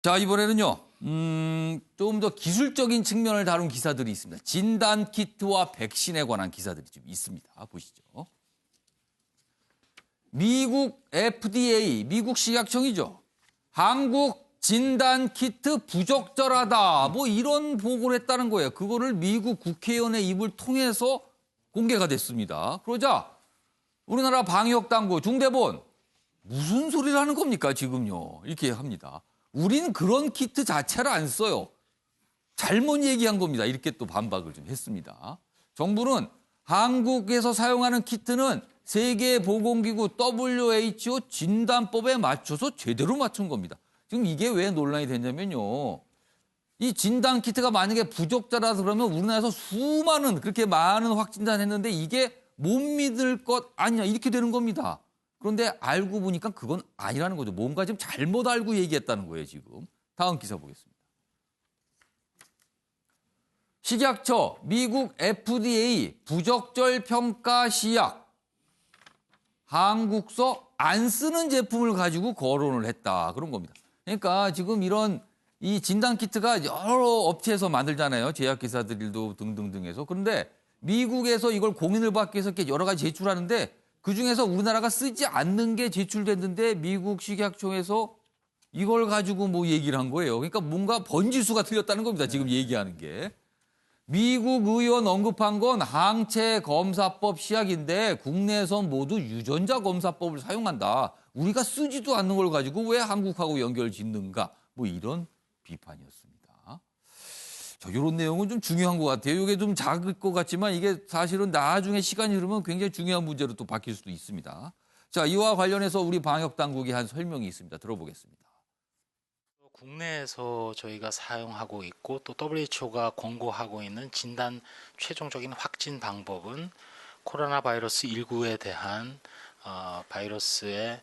자, 이번에는요. 좀 더 기술적인 측면을 다룬 기사들이 있습니다. 진단 키트와 백신에 관한 기사들이 좀 있습니다. 보시죠. 미국 FDA, 미국 식약청이죠. 한국 진단 키트 부적절하다. 뭐 이런 보고를 했다는 거예요. 그거를 미국 국회의원의 입을 통해서 공개가 됐습니다. 그러자 우리나라 방역당국 중대본 무슨 소리를 하는 겁니까 지금요. 이렇게 합니다. 우린 그런 키트 자체를 안 써요. 잘못 얘기한 겁니다. 이렇게 또 반박을 좀 했습니다. 정부는 한국에서 사용하는 키트는 세계보건기구 WHO 진단법에 맞춰서 제대로 맞춘 겁니다. 지금 이게 왜 논란이 됐냐면요. 이 진단 키트가 만약에 부적절하다 그러면 우리나라에서 수많은 그렇게 많은 확진자를 했는데 이게 못 믿을 것 아니냐 이렇게 되는 겁니다. 그런데 알고 보니까 그건 아니라는 거죠. 뭔가 좀 잘못 알고 얘기했다는 거예요, 지금. 다음 기사 보겠습니다. 식약처, 미국 FDA 부적절 평가 시약. 한국서 안 쓰는 제품을 가지고 거론을 했다. 그런 겁니다. 그러니까 지금 이런 이 진단키트가 여러 업체에서 만들잖아요. 제약회사들도 등등등해서. 그런데 미국에서 이걸 공인을 받기 위해서 이렇게 여러 가지 제출하는데 그중에서 우리나라가 쓰지 않는 게 제출됐는데 미국 식약청에서 이걸 가지고 뭐 얘기를 한 거예요. 그러니까 뭔가 번지수가 틀렸다는 겁니다. 지금 얘기하는 게. 미국 의원 언급한 건 항체검사법 시약인데 국내에선 모두 유전자 검사법을 사용한다. 우리가 쓰지도 않는 걸 가지고 왜 한국하고 연결 짓는가. 뭐 이런 비판이었습니다. 자, 이런 내용은 좀 중요한 것 같아요. 이게 좀 작을 것 같지만 이게 사실은 나중에 시간이 흐르면 굉장히 중요한 문제로 또 바뀔 수도 있습니다. 자, 이와 관련해서 우리 방역당국이 한 설명이 있습니다. 들어보겠습니다. 국내에서 저희가 사용하고 있고 또 WHO가 권고하고 있는 진단 최종적인 확진 방법은 코로나 바이러스 19에 대한 바이러스의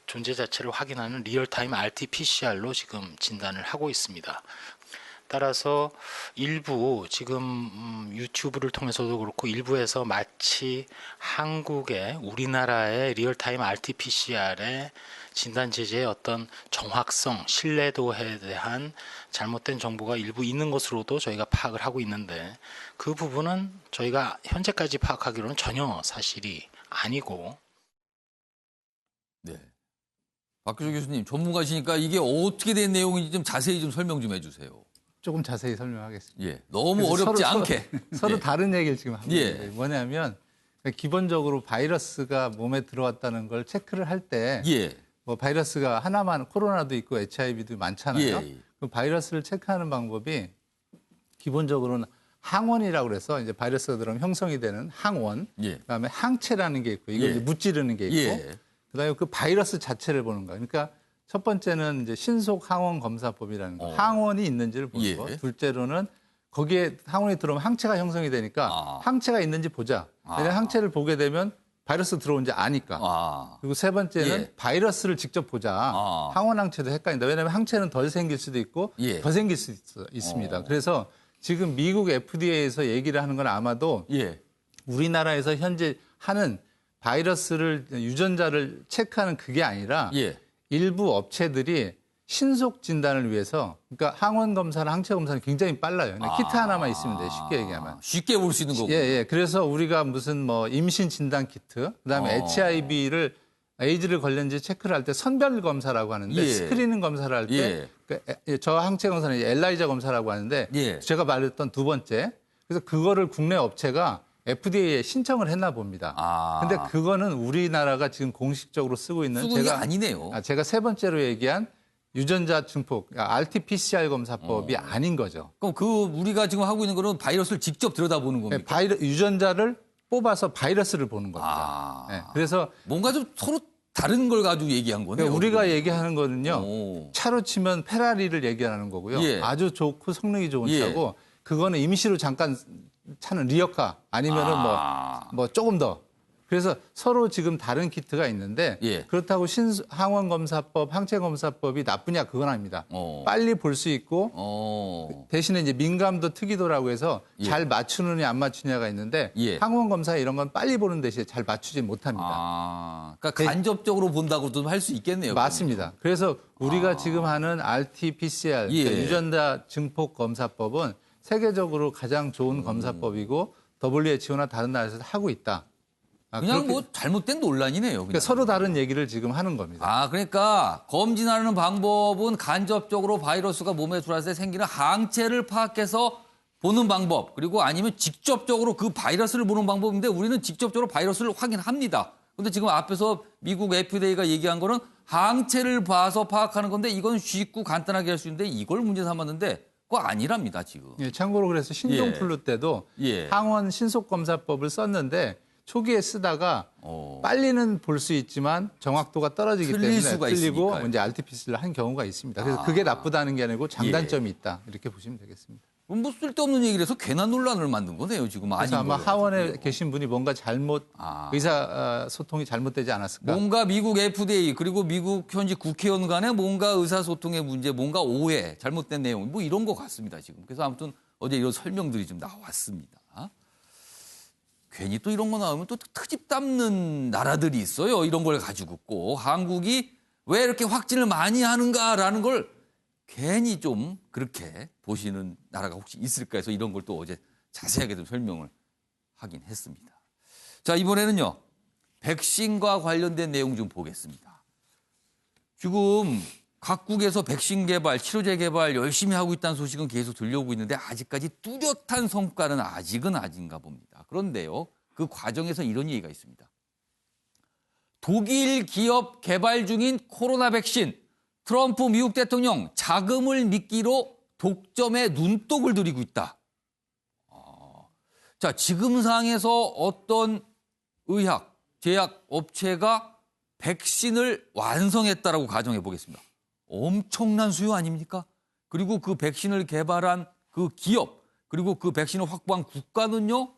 존재 자체를 확인하는 리얼타임 RT-PCR로 지금 진단을 하고 있습니다. 따라서 일부 지금 유튜브를 통해서도 그렇고 일부에서 마치 한국의 우리나라의 리얼타임 RT-PCR의 진단 제제의 어떤 정확성, 신뢰도에 대한 잘못된 정보가 일부 있는 것으로도 저희가 파악을 하고 있는데 그 부분은 저희가 현재까지 파악하기로는 전혀 사실이 아니고. 네. 박규조 교수님 전문가시니까 이게 어떻게 된 내용인지 좀 자세히 좀 설명 좀 해주세요. 조금 자세히 설명하겠습니다. 예, 너무 어렵지 않게. 서로 예. 다른 얘기를 지금 하고 예. 있는데 뭐냐면 기본적으로 바이러스가 몸에 들어왔다는 걸 체크를 할 때 예. 뭐 바이러스가 하나만 코로나도 있고 HIV도 많잖아요. 예. 그 바이러스를 체크하는 방법이 기본적으로는 항원이라고 그래서 이제 바이러스가 들어오면 형성이 되는 항원, 예. 그다음에 항체라는 게 있고 이걸 예. 이제 무찌르는 게 있고 예. 그다음에 그 바이러스 자체를 보는 거예요. 그러니까 첫 번째는 이제 신속 항원 검사법이라는 거. 항원이 있는지를 보는 예. 거. 둘째로는 거기에 항원이 들어오면 항체가 형성이 되니까 항체가 있는지 보자. 왜냐하면 항체를 보게 되면 바이러스 들어온지 아니까. 그리고 세 번째는 예. 바이러스를 직접 보자. 항원 항체도 헷갈린다. 왜냐하면 항체는 덜 생길 수도 있고 예. 더 생길 수 있습니다. 그래서 지금 미국 FDA에서 얘기를 하는 건 아마도 예. 우리나라에서 현재 하는 바이러스를 유전자를 체크하는 그게 아니라 예. 일부 업체들이 신속 진단을 위해서 그러니까 항원 검사나 항체 검사는 굉장히 빨라요. 키트 하나만 있으면 돼요. 쉽게 얘기하면. 쉽게 볼 수 있는 거고. 예, 예. 그래서 우리가 무슨 뭐 임신 진단 키트, 그다음에 에이즈를 걸렸는지 체크를 할 때 선별 검사라고 하는데 예. 스크리닝 검사를 할 때 저 항체 검사는 엘라이자 검사라고 하는데 예. 제가 말했던 두 번째. 그래서 그거를 국내 업체가 FDA에 신청을 했나 봅니다. 근데 그거는 우리나라가 지금 공식적으로 쓰고 있는 게 아니네요. 제가 세 번째로 얘기한 유전자 증폭, RT-PCR 검사법이 아닌 거죠. 그럼 그 우리가 지금 하고 있는 거는 바이러스를 직접 들여다보는 겁니까? 유전자를 뽑아서 바이러스를 보는 겁니다. 네, 그래서 뭔가 좀 서로 다른 걸 가지고 얘기한 거네요. 그러니까 우리가 얘기하는 거는요. 차로 치면 페라리를 얘기하는 거고요. 예. 아주 좋고 성능이 좋은 예. 차고 그거는 임시로 잠깐 차는 리어카 아니면은 뭐 조금 더 그래서 서로 지금 다른 키트가 있는데 예. 그렇다고 항원검사법, 항체검사법이 나쁘냐 그건 아닙니다. 빨리 볼 수 있고 대신에 이제 민감도 특이도라고 해서 예. 잘 맞추느냐 안 맞추냐가 있는데 예. 항원검사 이런 건 빨리 보는 대신에 잘 맞추지 못합니다. 그러니까 간접적으로 본다고도 할 수 있겠네요. 맞습니다. 그래서 우리가 지금 하는 RT-PCR, 예. 그러니까 유전자 증폭 검사법은 세계적으로 가장 좋은 검사법이고 WHO나 다른 나라에서 하고 있다. 그냥 그렇게, 뭐 잘못된 논란이네요. 그냥. 그러니까 서로 다른 얘기를 지금 하는 겁니다. 그러니까 검진하는 방법은 간접적으로 바이러스가 몸에 들어왔을 때 생기는 항체를 파악해서 보는 방법, 그리고 아니면 직접적으로 그 바이러스를 보는 방법인데 우리는 직접적으로 바이러스를 확인합니다. 근데 지금 앞에서 미국 FDA가 얘기한 거는 항체를 봐서 파악하는 건데 이건 쉽고 간단하게 할 수 있는데 이걸 문제 삼았는데 그거 아니랍니다, 지금. 예, 참고로 그래서 신종플루 때도 예. 항원 신속검사법을 썼는데 초기에 쓰다가 빨리는 볼 수 있지만 정확도가 떨어지기 틀릴 때문에 수가 틀리고 있으니까요. 이제 RT-PCR를 한 경우가 있습니다. 그래서 그게 나쁘다는 게 아니고 장단점이 있다 이렇게 보시면 되겠습니다. 뭐 쓸데없는 얘기를 해서 괜한 논란을 만든 거네요, 지금. 그래서 아닌 아마 걸로. 하원에 계신 분이 뭔가 의사 소통이 잘못되지 않았을까? 뭔가 미국 FDA 그리고 미국 현지 국회의원 간에 뭔가 의사소통의 문제, 뭔가 오해, 잘못된 내용 뭐 이런 것 같습니다, 지금. 그래서 아무튼 어제 이런 설명들이 좀 나왔습니다. 괜히 또 이런 거 나오면 또 트집 담는 나라들이 있어요. 이런 걸 가지고 꼭 한국이 왜 이렇게 확진을 많이 하는가라는 걸 괜히 좀 그렇게 보시는 나라가 혹시 있을까 해서 이런 걸 또 어제 자세하게 좀 설명을 하긴 했습니다. 자, 이번에는요. 백신과 관련된 내용 좀 보겠습니다. 지금 각국에서 백신 개발, 치료제 개발 열심히 하고 있다는 소식은 계속 들려오고 있는데 아직까지 뚜렷한 성과는 아직은 아닌가 봅니다. 그런데요. 그 과정에서 이런 얘기가 있습니다. 독일 기업 개발 중인 코로나 백신, 트럼프 미국 대통령 자금을 미끼로 독점에 눈독을 들이고 있다. 자, 지금 상황에서 어떤 의학, 제약 업체가 백신을 완성했다라고 가정해 보겠습니다. 엄청난 수요 아닙니까? 그리고 그 백신을 개발한 그 기업, 그리고 그 백신을 확보한 국가는요,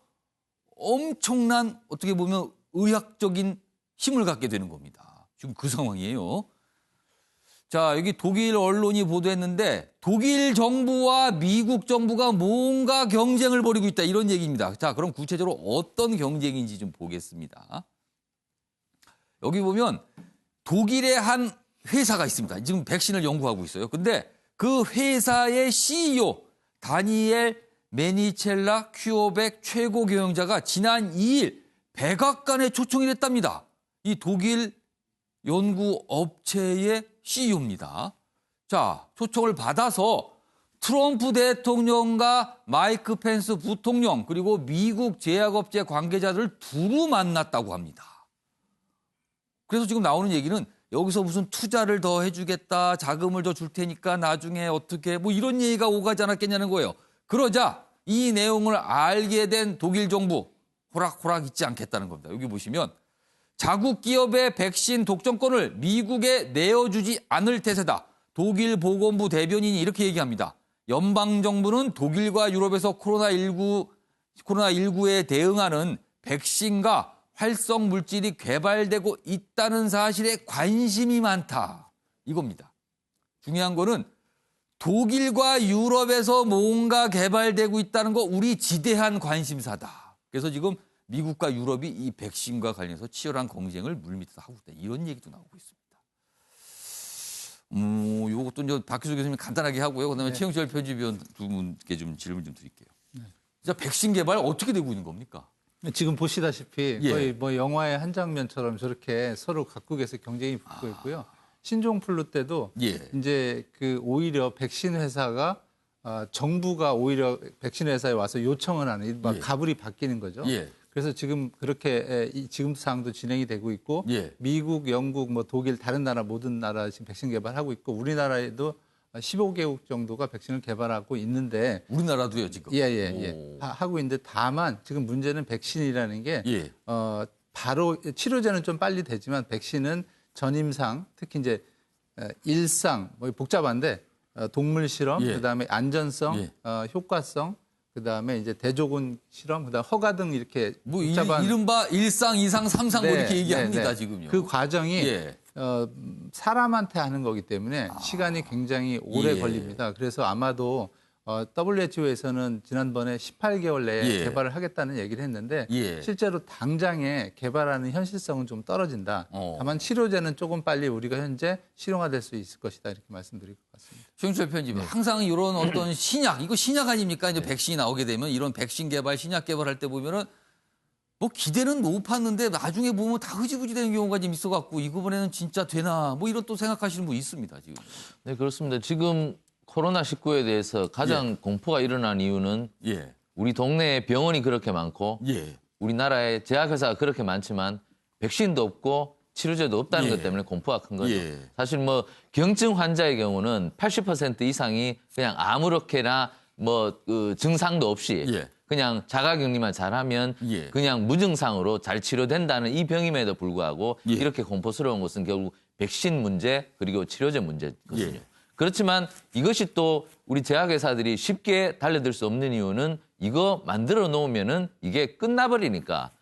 엄청난 어떻게 보면 의학적인 힘을 갖게 되는 겁니다. 지금 그 상황이에요. 자, 여기 독일 언론이 보도했는데 독일 정부와 미국 정부가 뭔가 경쟁을 벌이고 있다. 이런 얘기입니다. 자, 그럼 구체적으로 어떤 경쟁인지 좀 보겠습니다. 여기 보면 독일의 한 회사가 있습니다. 지금 백신을 연구하고 있어요. 근데 그 회사의 CEO 다니엘 메니첼라 큐어백 최고 경영자가 지난 2일 백악관에 초청이 됐답니다. 이 독일 연구 업체의 CEO입니다. 자, 초청을 받아서 트럼프 대통령과 마이크 펜스 부통령 그리고 미국 제약업체 관계자들을 두루 만났다고 합니다. 그래서 지금 나오는 얘기는 여기서 무슨 투자를 더 해주겠다, 자금을 더 줄 테니까 나중에 어떻게 뭐 이런 얘기가 오가지 않았겠냐는 거예요. 그러자 이 내용을 알게 된 독일 정부 호락호락 잊지 않겠다는 겁니다. 여기 보시면 자국 기업의 백신 독점권을 미국에 내어주지 않을 태세다. 독일 보건부 대변인이 이렇게 얘기합니다. 연방정부는 독일과 유럽에서 코로나19에 대응하는 백신과 활성 물질이 개발되고 있다는 사실에 관심이 많다. 이겁니다. 중요한 거는 독일과 유럽에서 뭔가 개발되고 있다는 거 우리 지대한 관심사다. 그래서 지금 미국과 유럽이 이 백신과 관련해서 치열한 경쟁을 물밑에서 하고 있다. 이런 얘기도 나오고 있습니다. 요것도 이제 박규수 교수님 간단하게 하고요. 그다음에 네. 최영철 편집위원 두 분께 좀 질문 좀 드릴게요. 네. 진짜 백신 개발 어떻게 되고 있는 겁니까? 지금 보시다시피 예. 거의 뭐 영화의 한 장면처럼 저렇게 서로 각국에서 경쟁이 붙고 있고요. 신종플루 때도 예. 이제 그 오히려 백신 회사가 정부가 오히려 백신 회사에 와서 요청을 하는 막 예. 가불이 바뀌는 거죠. 예. 그래서 지금 그렇게 지금 상황도 진행이 되고 있고 예. 미국, 영국, 뭐 독일 다른 나라 모든 나라 지금 백신 개발하고 있고 우리나라에도 15개국 정도가 백신을 개발하고 있는데 우리나라도요 지금. 예. 하고 있는데 다만 지금 문제는 백신이라는 게 예. 바로 치료제는 좀 빨리 되지만 백신은 전임상 특히 이제 일상 뭐 복잡한데 동물 실험 예. 그다음에 안전성 예. 효과성 그다음에 이제 대조군 실험, 그다음 허가 등 이렇게 뭐 복잡한 이른바 1상, 2상, 3상 뭐 네, 이렇게 얘기합니다, 네, 네. 지금요. 그 과정이 예. 사람한테 하는 거기 때문에 시간이 굉장히 오래 예. 걸립니다. 그래서 아마도 WHO에서는 지난번에 18개월 내에 예. 개발을 하겠다는 얘기를 했는데 예. 실제로 당장에 개발하는 현실성은 좀 떨어진다. 다만 치료제는 조금 빨리 우리가 현재 실용화될 수 있을 것이다. 이렇게 말씀드릴 것 같습니다. 최영철 편집은 항상 이런 어떤 신약, 이거 신약 아닙니까? 이제 백신이 나오게 되면 이런 백신 개발, 신약 개발할 때 보면은 뭐 기대는 높았는데 나중에 보면 다 흐지부지 되는 경우가 좀 있어갖고 이번에는 진짜 되나 뭐 이런 또 생각하시는 분 있습니다, 지금. 네, 그렇습니다. 지금 코로나19에 대해서 가장 공포가 일어난 이유는 예. 우리 동네에 병원이 그렇게 많고 예. 우리나라에 제약회사가 그렇게 많지만 백신도 없고 치료제도 없다는 예. 것 때문에 공포가 큰 거죠. 예. 사실 뭐 경증 환자의 경우는 80% 이상이 그냥 아무렇게나 뭐 그 증상도 없이 예. 그냥 자가격리만 잘하면 예. 그냥 무증상으로 잘 치료된다는 이 병임에도 불구하고 예. 이렇게 공포스러운 것은 결국 백신 문제 그리고 치료제 문제거든요. 예. 그렇지만 이것이 또 우리 제약회사들이 쉽게 달려들 수 없는 이유는 이거 만들어 놓으면은 이게 끝나버리니까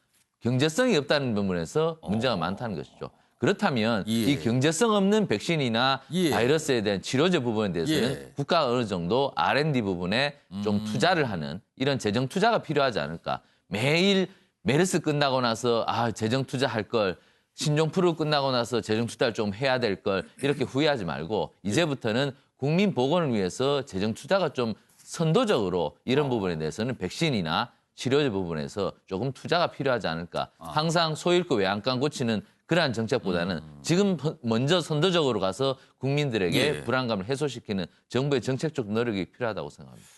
경제성이 없다는 부분에서 문제가 많다는 것이죠. 그렇다면 예. 이 경제성 없는 백신이나 예. 바이러스에 대한 치료제 부분에 대해서는 예. 국가가 어느 정도 R&D 부분에 좀 투자를 하는 이런 재정 투자가 필요하지 않을까. 매일 메르스 끝나고 나서 재정 투자할 걸 신종플루 끝나고 나서 재정 투자를 좀 해야 될 걸 이렇게 후회하지 말고 이제부터는 국민 보건을 위해서 재정 투자가 좀 선도적으로 이런 부분에 대해서는 백신이나 치료제 부분에서 조금 투자가 필요하지 않을까. 항상 소 잃고 외양간 고치는 그러한 정책보다는 지금 먼저 선도적으로 가서 국민들에게 예. 불안감을 해소시키는 정부의 정책적 노력이 필요하다고 생각합니다.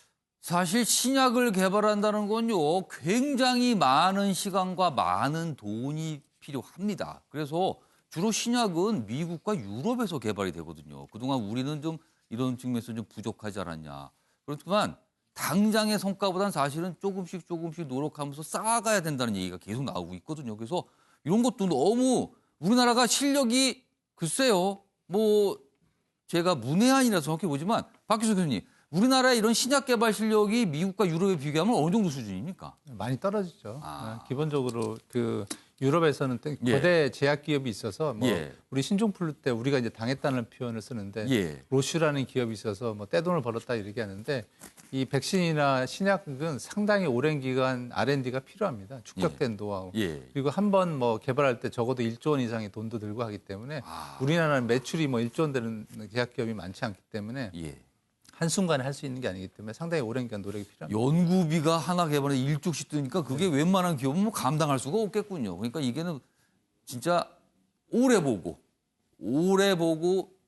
사실 신약을 개발한다는 건요, 굉장히 많은 시간과 많은 돈이 필요합니다. 그래서 주로 신약은 미국과 유럽에서 개발이 되거든요. 그동안 우리는 좀 이런 측면에서 좀 부족하지 않았냐. 그렇지만 당장의 성과보다는 사실은 조금씩 노력하면서 쌓아가야 된다는 얘기가 계속 나오고 있거든요. 그래서 이런 것도 너무 우리나라가 실력이 글쎄요, 뭐 제가 문외한이라서 생각해보지만 박규석 교수님, 우리나라의 이런 신약 개발 실력이 미국과 유럽에 비교하면 어느 정도 수준입니까? 많이 떨어지죠. 기본적으로 그 유럽에서는 예. 거대 제약 기업이 있어서 뭐 예. 우리 신종플루 때 우리가 이제 당했다는 표현을 쓰는데 예. 로슈라는 기업이 있어서 뭐 떼돈을 벌었다 이렇게 하는데 이 백신이나 신약은 상당히 오랜 기간 R&D가 필요합니다. 축적된 노하우. 예. 그리고 한 번 뭐 개발할 때 적어도 1조 원 이상의 돈도 들고 하기 때문에 우리나라는 매출이 뭐 1조 원 되는 제약 기업이 많지 않기 때문에 예. 한순간에 할 수 있는 게 아니기 때문에 상당히 오랜 기간 노력이 필요합니다. 연구비가 하나 개발에 1조씩 드니까 그게 웬만한 기업은 뭐 감당할 수가 없겠군요. 그러니까 이게는 진짜 오래 보고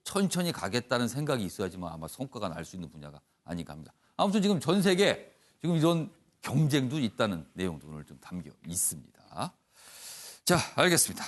천천히 가겠다는 생각이 있어야지만 아마 성과가 날 수 있는 분야가 아닌가 합니다. 아무튼 지금 전 세계 지금 이런 경쟁도 있다는 내용도 오늘 좀 담겨 있습니다. 자, 알겠습니다.